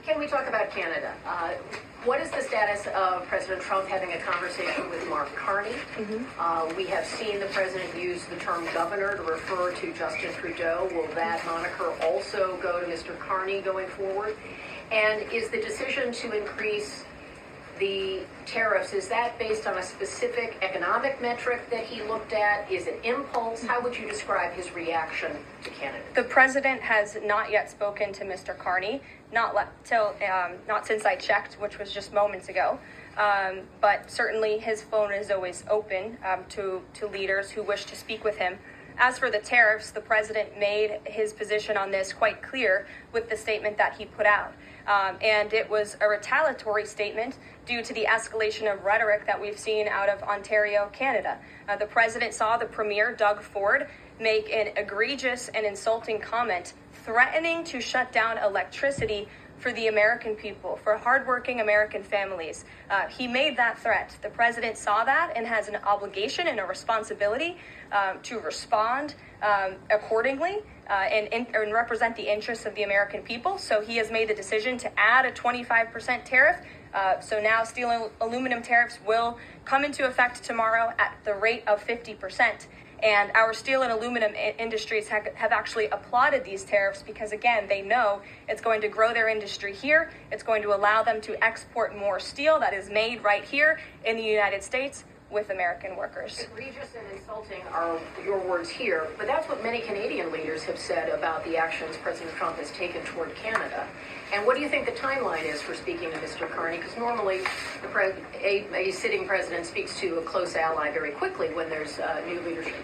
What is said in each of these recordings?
Can we talk about Canada? What is the status of President Trump having a conversation with Mark Carney? We have seen the president use the term governor to refer to Justin Trudeau. Will that moniker also go to Mr. Carney going forward? And is the decision to increase the tariffs, is that based on a specific economic metric that he looked at? Is it impulse? How would you describe his reaction to Canada? The president has not yet spoken to Mr. Carney, not since I checked, which was just moments ago. But certainly his phone is always open to leaders who wish to speak with him. As for the tariffs, the president made his position on this quite clear with the statement that he put out. And it was a retaliatory statement due to the escalation of rhetoric that we've seen out of Ontario, Canada. The president saw the Premier, Doug Ford, make an egregious and insulting comment threatening to shut down electricity for the American people, for hardworking American families. He made that threat. The president saw that and has an obligation and a responsibility to respond accordingly and represent the interests of the American people. So he has made the decision to add a 25% tariff. So now steel and aluminum tariffs will come into effect tomorrow at the rate of 50%. And our steel and aluminum industries have actually applauded these tariffs because, again, they know it's going to grow their industry here. It's going to allow them to export more steel that is made right here in the United States with American workers. Egregious and insulting are your words here, but that's what many Canadian leaders have said about the actions President Trump has taken toward Canada. And what do you think the timeline is for speaking to Mr. Carney? Because normally a sitting president speaks to a close ally very quickly when there's new leadership.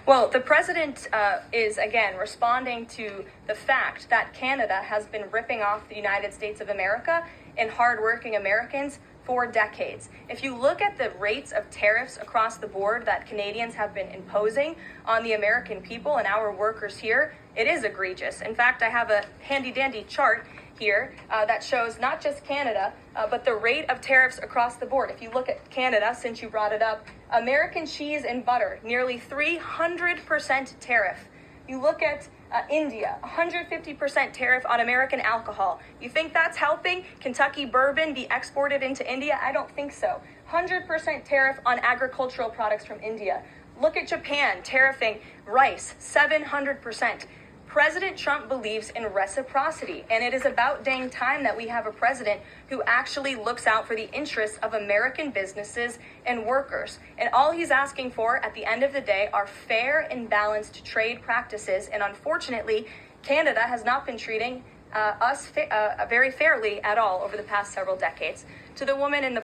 Well, the president is, again, responding to the fact that Canada has been ripping off the United States of America and hardworking Americans for decades. If you look at the rates of tariffs across the board that Canadians have been imposing on the American people and our workers here, it is egregious. In fact, I have a handy-dandy chart here that shows not just Canada, but the rate of tariffs across the board. If you look at Canada, since you brought it up, American cheese and butter, nearly 300% tariff. You look at India, 150% tariff on American alcohol. You think that's helping Kentucky bourbon be exported into India? I don't think so. 100% tariff on agricultural products from India. Look at Japan, tariffing rice, 700%. President Trump believes in reciprocity, and it is about dang time that we have a president who actually looks out for the interests of American businesses and workers. And all he's asking for at the end of the day are fair and balanced trade practices. And unfortunately, Canada has not been treating us very fairly at all over the past several decades. To the woman in the